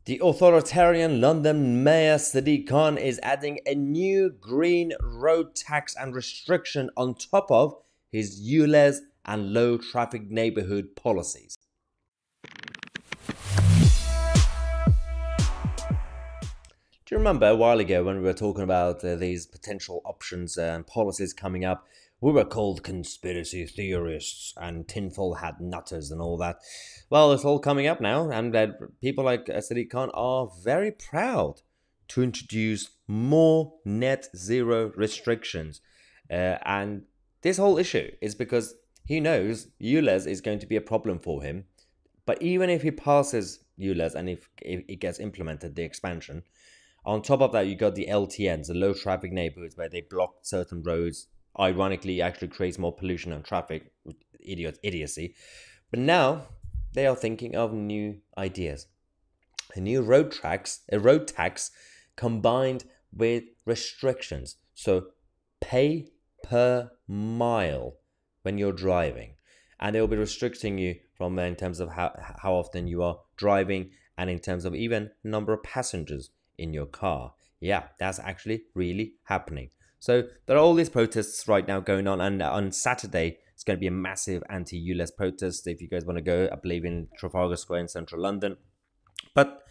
The authoritarian London Mayor Sadiq Khan is adding a new green road tax and restriction on top of his ULEZ and low traffic neighbourhood policies. Do you remember a while ago when we were talking about these potential options and policies coming up? We were called conspiracy theorists and tinfoil hat nutters and all that. Well, it's all coming up now, and people like Sadiq Khan are very proud to introduce more net zero restrictions. And this whole issue is because he knows ULEZ is going to be a problem for him. But even if he passes ULEZ and if it gets implemented, the expansion, on top of that, you got the LTNs, the low traffic neighborhoods, where they block certain roads. Ironically, actually creates more pollution and traffic. Idiocy. But now they are thinking of new ideas. A new road tax combined with restrictions. So pay per mile when you're driving. And they'll be restricting you from in terms of how often you are driving and in terms of even number of passengers in your car. Yeah, that's actually really happening. So there are all these protests right now going on, and on Saturday it's going to be a massive anti-ULEZ protest. If you guys want to go, I believe in Trafalgar Square in central London. But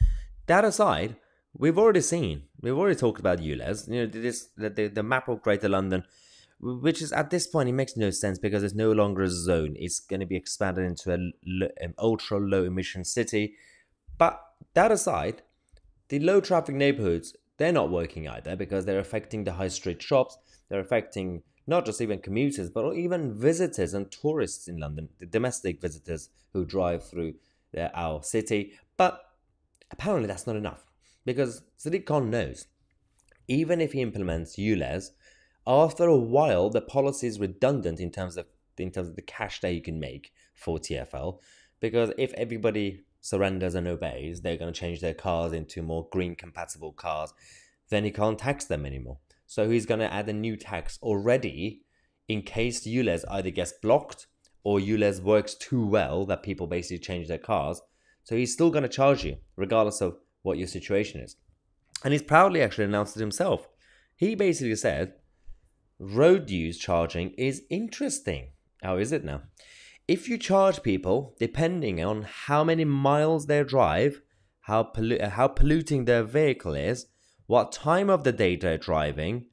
that aside, we've already talked about ULEZ. You know, the map of Greater London, which is at this point it makes no sense because it's no longer a zone. It's going to be expanded into an ultra low emission city. But that aside, the low traffic neighborhoods, they're not working either because they're affecting the high street shops. They're affecting not just even commuters, but even visitors and tourists in London, the domestic visitors who drive through our city. But apparently that's not enough because Sadiq Khan knows even if he implements ULEZ, after a while the policy is redundant in terms of the cash that you can make for TfL, because if everybody surrenders and obeys, they're going to change their cars into more green compatible cars, then he can't tax them anymore. So he's going to add a new tax already in case ULEZ either gets blocked or ULEZ works too well that people basically change their cars. So he's still going to charge you regardless of what your situation is. And he's proudly actually announced it himself. He basically said, road use charging is interesting. How is it now? If you charge people depending on how many miles they drive, how polluting their vehicle is, what time of the day they're driving,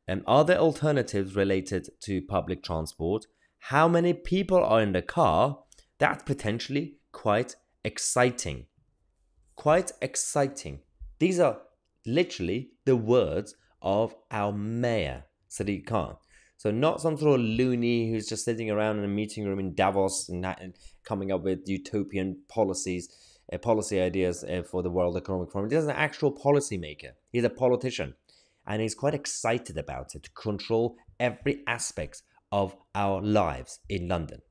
and are there alternatives related to public transport, how many people are in the car, that's potentially quite exciting. Quite exciting. These are literally the words of our mayor, Sadiq Khan. So not some sort of loony who's just sitting around in a meeting room in Davos and coming up with utopian policy ideas for the World Economic Forum. He's an actual policymaker. He's a politician. And he's quite excited about it to control every aspect of our lives in London.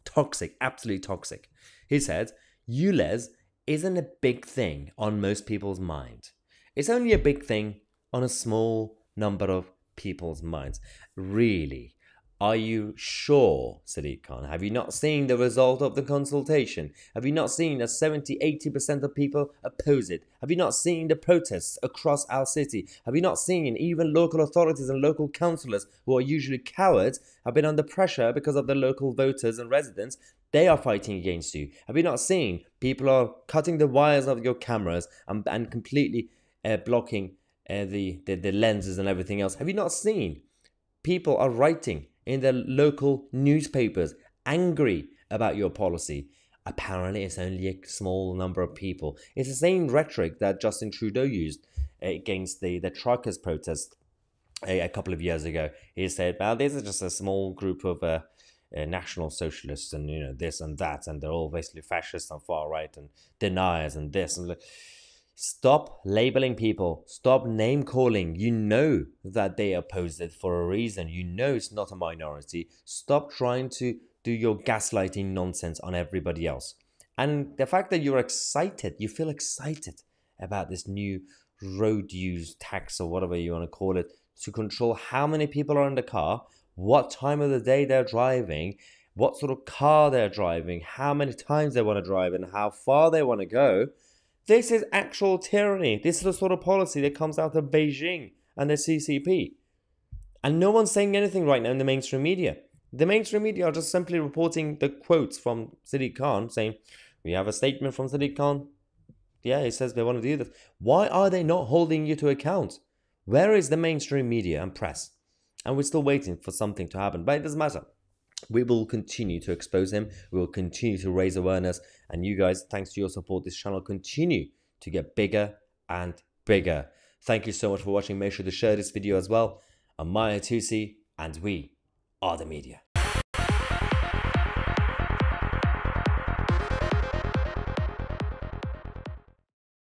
Toxic, absolutely toxic. He said, ULEZ isn't a big thing on most people's mind. It's only a big thing on a small number of people's minds. Really? Are you sure, Sadiq Khan? Have you not seen the result of the consultation? Have you not seen that 70-80% of people oppose it? Have you not seen the protests across our city? Have you not seen even local authorities and local councillors, who are usually cowards, have been under pressure because of the local voters and residents? They are fighting against you. Have you not seen people are cutting the wires of your cameras and completely blocking the lenses and everything else? Have you not seen people are writing in their local newspapers angry about your policy? Apparently it's only a small number of people. It's the same rhetoric that Justin Trudeau used against the truckers protest a couple of years ago. He said, well, this is just a small group of national socialists and this and that, and they're all basically fascists and far right and deniers and this and stop labeling people. Stop name calling. You know that they opposed it for a reason. You know it's not a minority. Stop trying to do your gaslighting nonsense on everybody else. And the fact that you're excited, you feel excited about this new road use tax or whatever you want to call it, to control how many people are in the car, what time of the day they're driving, what sort of car they're driving, how many times they want to drive and how far they want to go. This is actual tyranny. This is the sort of policy that comes out of Beijing and the CCP. And no one's saying anything right now in the mainstream media. The mainstream media are just simply reporting the quotes from Sadiq Khan saying, we have a statement from Sadiq Khan. Yeah, he says they want to do this. Why are they not holding you to account? Where is the mainstream media and press? And we're still waiting for something to happen. But it doesn't matter. We will continue to expose him. We will continue to raise awareness. And you guys, thanks to your support, this channel continue to get bigger and bigger. Thank you so much for watching. Make sure to share this video as well. I'm Mahyar Tousi, and we are the media.